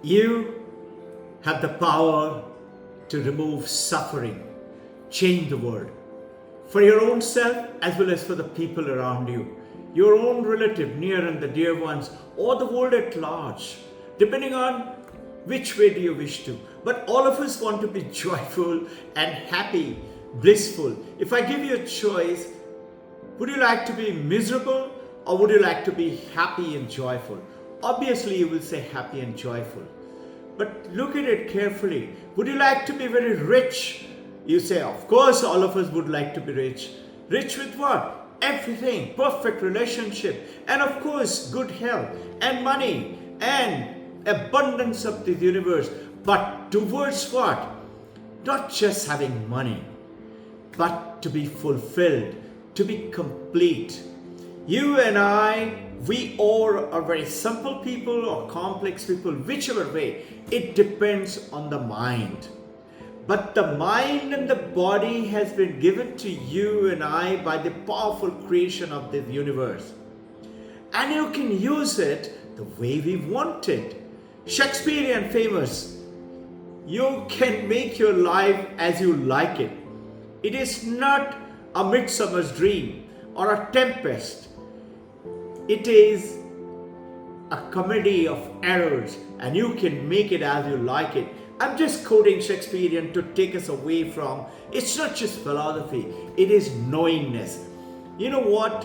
You have the power to remove suffering, change the world for your own self as well as for the people around you, your own relative, near and the dear ones, or the world at large, depending on which way do you wish to. But all of us want to be joyful and happy, blissful. If I give you a choice, would you like to be miserable or would you like to be happy and joyful? Obviously, you will say happy and joyful. But look at it carefully. Would you like to be very rich? You say, of course, all of us would like to be rich. Rich with what? Everything. Perfect relationship. And of course, good health and money and abundance of this universe. But towards what? Not just having money, but to be fulfilled, to be complete. You and I, we all are very simple people or complex people, whichever way. It depends on the mind. But the mind and the body has been given to you and I by the powerful creation of this universe. And you can use it the way we want it. Shakespearean famous. You can make your life as you like it. It is not a midsummer's dream or a tempest. It is a comedy of errors and you can make it as you like it. I'm just quoting Shakespearean to take us away from, it's not just philosophy, it is knowingness. You know what?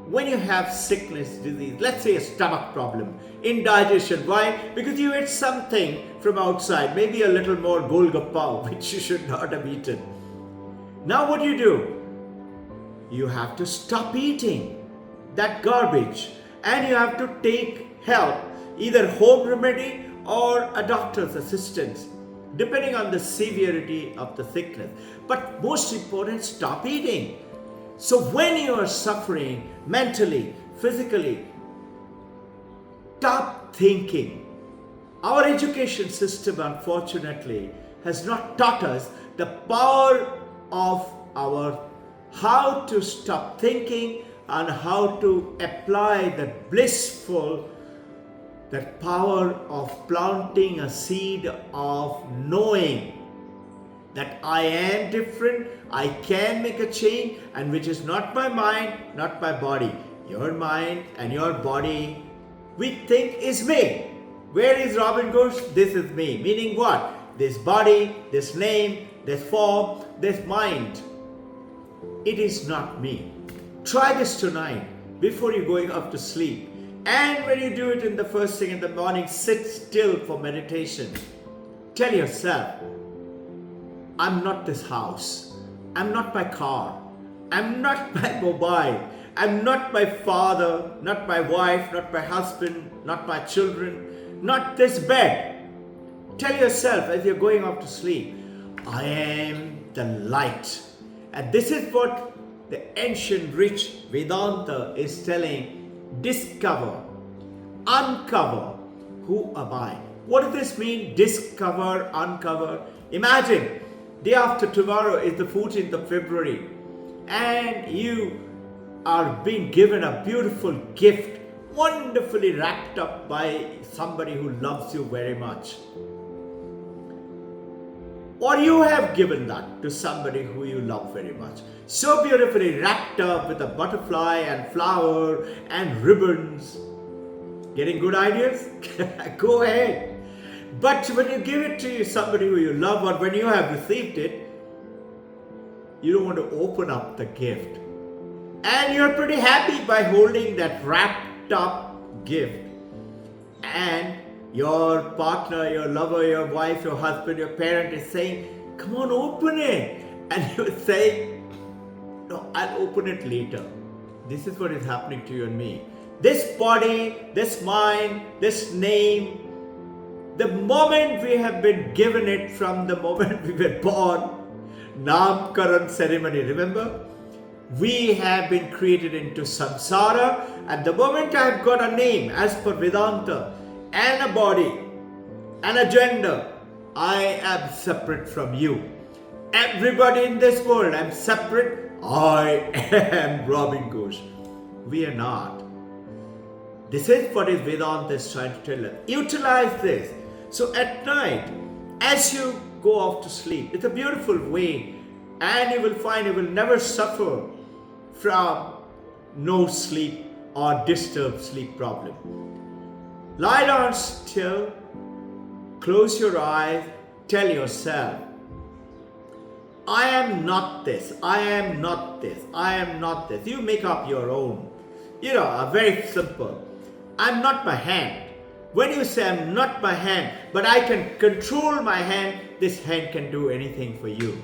When you have sickness, disease, let's say a stomach problem, indigestion, why? Because you ate something from outside, maybe a little more golgappa, which you should not have eaten. Now what do? You have to stop eating that garbage and you have to take help, either home remedy or a doctor's assistance, depending on the severity of the sickness. But most important, stop eating. So when you are suffering mentally, physically, stop thinking. Our education system, unfortunately, has not taught us the power of how to stop thinking and how to apply that blissful, that power of planting a seed of knowing that I am different, I can make a change, and which is not my mind, not my body. Your mind and your body, we think is me. Where is Robin Ghosh? This is me. Meaning what? This body, this name, this form, this mind. It is not me. Try this tonight before you're going up to sleep. And when you do it in the first thing in the morning, sit still for meditation. Tell yourself, I'm not this house. I'm not my car. I'm not my mobile. I'm not my father, not my wife, not my husband, not my children, not this bed. Tell yourself as you're going off to sleep, I am the light. And this is what the ancient rich Vedanta is telling. Discover, uncover, who am I? What does this mean? Discover, uncover. Imagine, day after tomorrow is the 14th of February and you are being given a beautiful gift, wonderfully wrapped up by somebody who loves you very much. Or you have given that to somebody who you love very much. So beautifully wrapped up with a butterfly and flower and ribbons. Getting good ideas? Go ahead. But when you give it to somebody who you love or when you have received it, you don't want to open up the gift. And you're pretty happy by holding that wrapped up gift. And your partner, your lover, your wife, your husband, your parent is saying, come on, open it. And you say, no, I'll open it later. This is what is happening to you and me. This body, this mind, this name, the moment we have been given it from the moment we were born, Namkaran ceremony, remember? We have been created into samsara. At the moment I have got a name as per Vedanta, and a body, and a gender, I am separate from you. Everybody in this world, I'm separate. I am Robin Ghosh. We are not. This is what is Vedanta is trying to tell us. Utilize this. So at night, as you go off to sleep, it's a beautiful way, and you will find you will never suffer from no sleep or disturbed sleep problem. Lie down still, close your eyes, tell yourself, I am not this, I am not this, I am not this. You make up your own. Very simple. I'm not my hand. When you say I'm not my hand, but I can control my hand, this hand can do anything for you.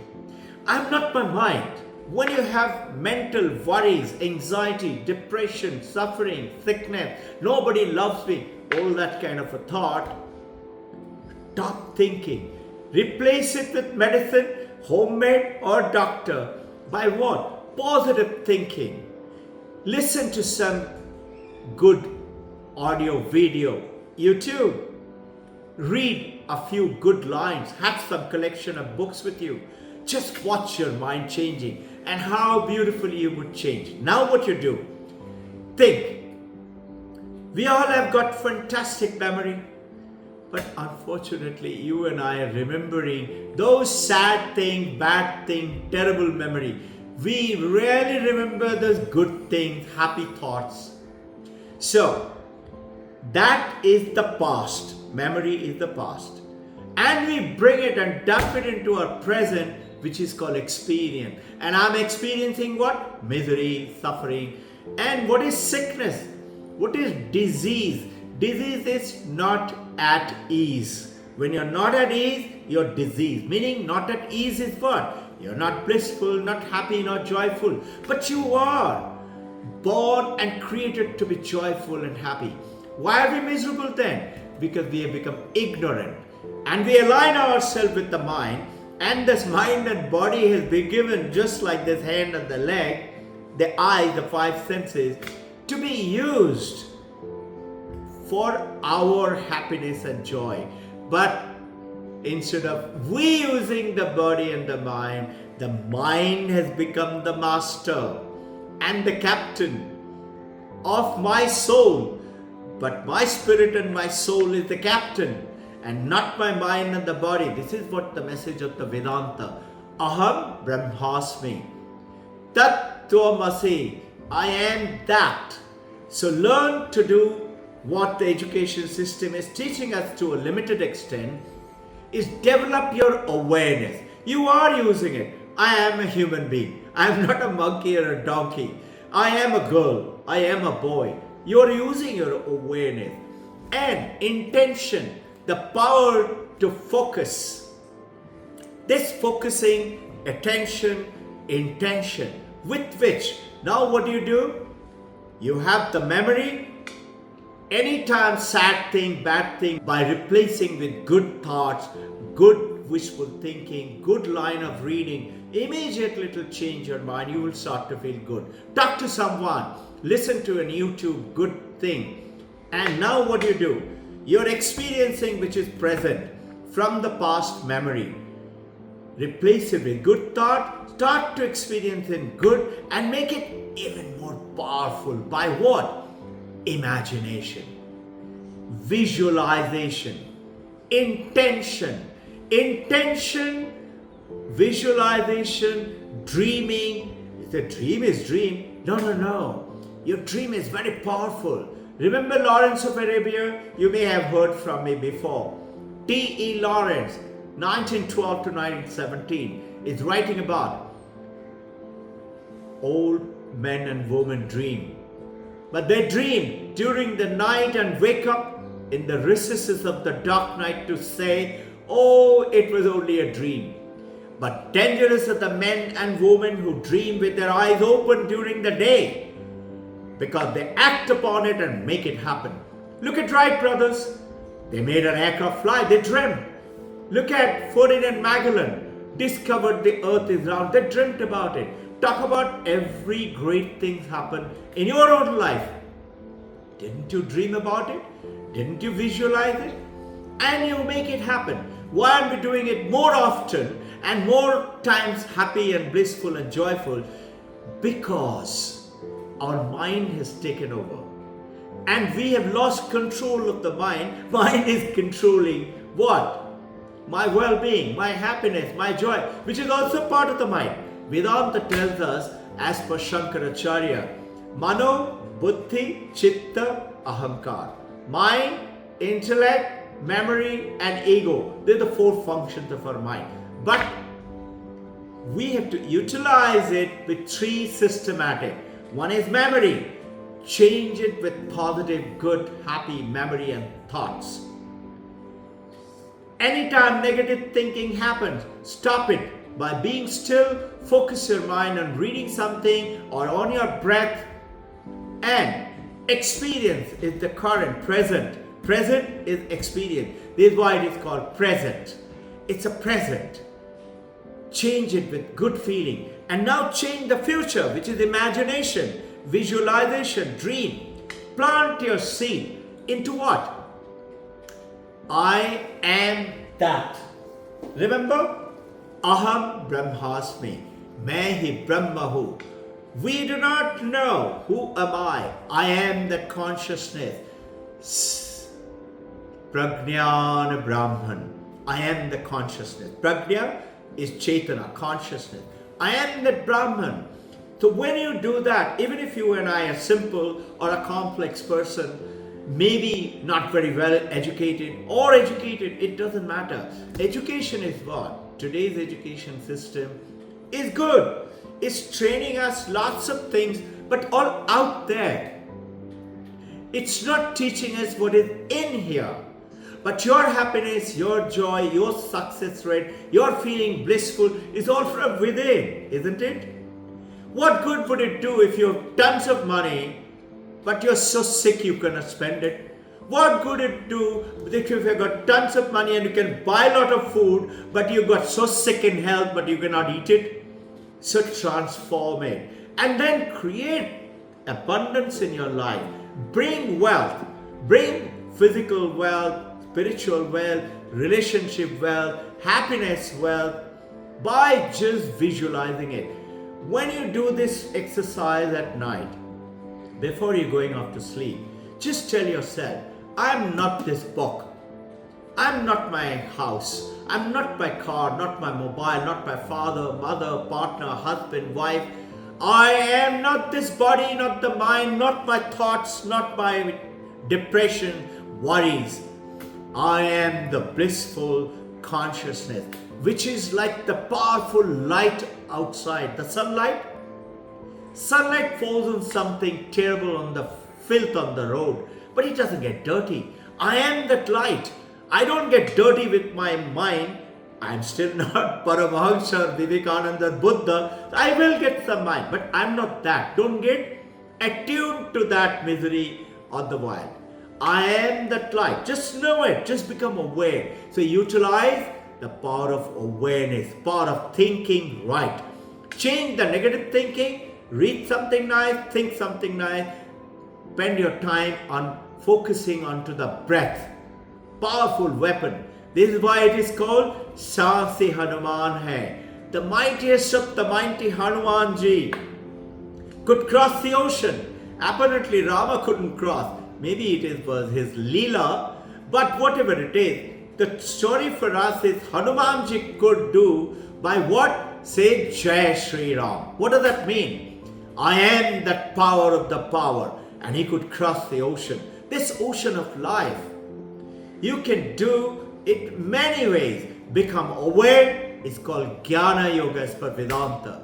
I'm not my mind. When you have mental worries, anxiety, depression, suffering, sickness, nobody loves me, all that kind of a thought, stop thinking. Replace it with medicine, homemade or doctor. By what? Positive thinking. Listen to some good audio, video, YouTube. Read a few good lines. Have some collection of books with you. Just watch your mind changing and how beautifully you would change. Now what you do? Think. We all have got fantastic memory. But unfortunately, you and I are remembering those sad things, bad things, terrible memory. We rarely remember those good things, happy thoughts. So, that is the past. Memory is the past. And we bring it and dump it into our present, which is called experience. And I'm experiencing what? Misery, suffering. And what is sickness? What is disease? Disease is not at ease. When you're not at ease, you're diseased. Meaning not at ease is what? You're not blissful, not happy, not joyful. But you are born and created to be joyful and happy. Why are we miserable then? Because we have become ignorant. And we align ourselves with the mind. And this mind and body has been given, just like this hand and the leg, the eye, the five senses, to be used for our happiness and joy. But instead of we using the body and the mind has become the master and the captain of my soul. But my spirit and my soul is the captain and not my mind and the body. This is what the message of the Vedanta. Aham Brahmasmi. Tat Tvamasi. I am that. So learn to do what the education system is teaching us to a limited extent, is develop your awareness. You are using it. I am a human being. I am not a monkey or a donkey. I am a girl. I am a boy. You are using your awareness and intention, the power to focus. This focusing, attention, intention, with which, now what do? You have the memory. Anytime sad thing, bad thing, by replacing with good thoughts, good wishful thinking, good line of reading, immediately it will change your mind. You will start to feel good. Talk to someone, listen to a YouTube good thing. And now what do? You're experiencing which is present from the past memory. Replace it with good thought, start to experience in good and make it even more powerful. By what? Imagination, visualization, intention, visualization, dreaming. The dream is dream. No. Your dream is very powerful. Remember Lawrence of Arabia? You may have heard from me before. T.E. Lawrence, 1912 to 1917, is writing about old men and women dream. But they dream during the night and wake up in the recesses of the dark night to say, oh, it was only a dream. But dangerous are the men and women who dream with their eyes open during the day, because they act upon it and make it happen. Look at Wright brothers. They made an aircraft fly. They dreamt. Look at Ferdinand Magellan. Discovered the earth is round. They dreamt about it. Talk about every great thing happen in your own life. Didn't you dream about it? Didn't you visualize it? And you make it happen. Why aren't we doing it more often and more times happy and blissful and joyful? Because our mind has taken over. And we have lost control of the mind. Mind is controlling what? My well-being, my happiness, my joy, which is also part of the mind. Vedanta tells us, as per Shankaracharya, Mano, Buddhi, Chitta, Ahankar. Mind, intellect, memory, and ego. They're the four functions of our mind. But we have to utilize it with three systematic. One is memory. Change it with positive, good, happy memory and thoughts. Anytime negative thinking happens, stop it by being still, focus your mind on reading something or on your breath, and experience is the current, present. Present is experience. This is why it is called present. It's a present. Change it with good feeling. And now change the future, which is imagination, visualization, dream. Plant your seed into what? I am that. Remember? Aham Brahmasmi. Main hi Brahma hu. We do not know who am I. I am that consciousness. Prajnana Brahman. I am the consciousness. Prajna is Chaitana, consciousness. I am that Brahman. So when you do that, even if you and I are simple or a complex person, maybe not very well educated or educated, it doesn't matter. Education is what? Today's education system is good. It's training us lots of things, but all out there. It's not teaching us what is in here. But your happiness, your joy, your success rate, your feeling blissful is all from within, isn't it? What good would it do if you have tons of money, but you're so sick you cannot spend it? What good it do if you've got tons of money and you can buy a lot of food, but you got so sick in health, but you cannot eat it? So transform it and then create abundance in your life. Bring wealth, bring physical wealth, spiritual wealth, relationship wealth, happiness wealth by just visualizing it. When you do this exercise at night, before you're going off to sleep, just tell yourself, I'm not this book. I'm not my house. I'm not my car, not my mobile, not my father, mother, partner, husband, wife. I am not this body, not the mind, not my thoughts, not my depression, worries. I am the blissful consciousness, which is like the powerful light outside. The sunlight falls on something terrible, on the filth on the road, but it doesn't get dirty. I am that light. I don't get dirty with my mind. I'm still not Paramahamsa, Vivekananda, Buddha. I will get some mind, but I'm not that. Don't get attuned to that misery or the wild. I am that light. Just know it. Just become aware. So utilize the power of awareness, power of thinking right. Change the negative thinking. Read something nice. Think something nice. Spend your time on focusing onto the breath. Powerful weapon. This is why it is called Sasi Hanuman Hai. The mightiest of the mighty Hanumanji could cross the ocean. Apparently Rama couldn't cross. Maybe it was his Leela, but whatever it is, the story for us is Hanumanji could do by what? Say Jai Shri Ram. What does that mean? I am that power of the power. And he could cross the ocean. This ocean of life. You can do it many ways. Become aware. It's called Jnana Yoga as per Vedanta.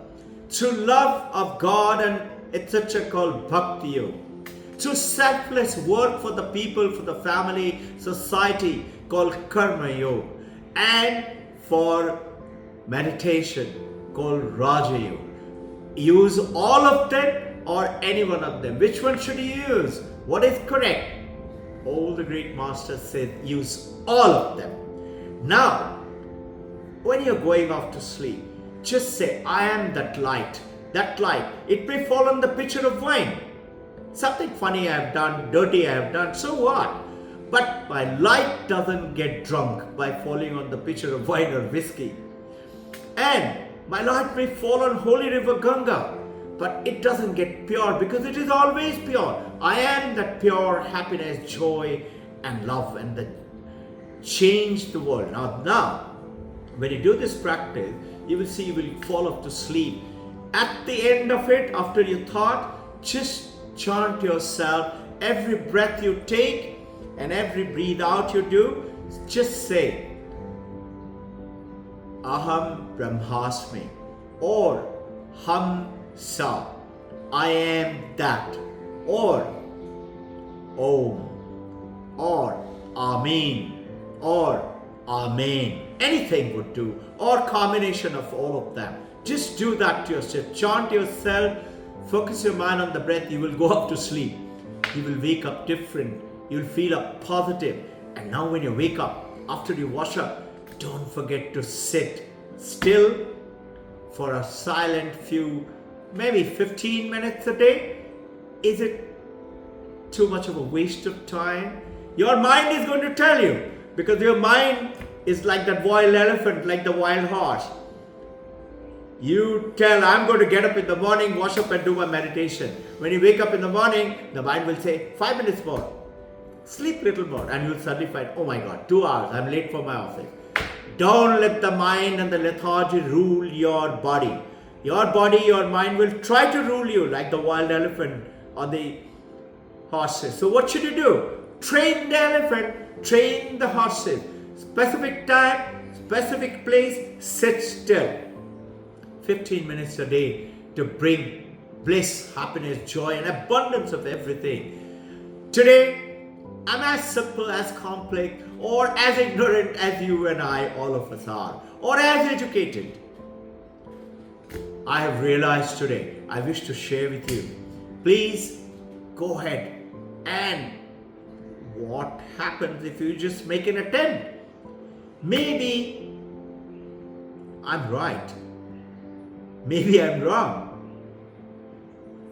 Through love of God and etc. called Bhakti Yoga. Through selfless work for the people, for the family, society called Karma Yoga. And for meditation called Raja Yoga. Use all of them or any one of them. Which one should you use? What is correct? All the great masters said use all of them. Now, when you're going off to sleep, just say, I am that light. That light. It may fall on the pitcher of wine. Something funny I have done, dirty I have done, so what? But my light doesn't get drunk by falling on the pitcher of wine or whiskey. And my light may fall on holy river Ganga, but it doesn't get pure because it is always pure. I am that pure happiness, joy and love and the change the world. Now, when you do this practice, you will see you will fall off to sleep. At the end of it, after you thought, just chant yourself. Every breath you take and every breathe out you do, just say, Aham Brahmasmi, or Ham Sa, I am that, or Om, or Amen, or Amen. Anything would do, or combination of all of them. Just do that to yourself. Chant yourself, focus your mind on the breath. You will go up to sleep. You will wake up different. You will feel up positive. And now when you wake up, after you wash up, don't forget to sit still for a silent few, maybe 15 minutes a day. Is it too much of a waste of time? Your mind is going to tell you, because your mind is like that wild elephant, like the wild horse. You tell, I'm going to get up in the morning, wash up and do my meditation. When you wake up in the morning, the mind will say, 5 minutes more. Sleep a little more. And you'll suddenly find, oh my God, 2 hours, I'm late for my office. Don't let the mind and the lethargy rule your body. Your body, your mind will try to rule you like the wild elephant or the horses. So what should you do? Train the elephant, train the horses. Specific time, specific place, sit still. 15 minutes a day to bring bliss, happiness, joy, and abundance of everything. Today, I'm as simple, as complex, or as ignorant as you and I, all of us are, or as educated. I have realized today, I wish to share with you. Please go ahead, and what happens if you just make an attempt? Maybe I'm right. Maybe I'm wrong.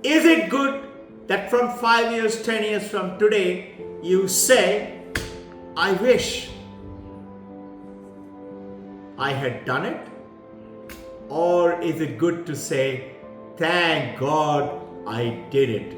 Is it good that from 5 years, 10 years from today, you say, I wish I had done it? Or is it good to say, thank God I did it?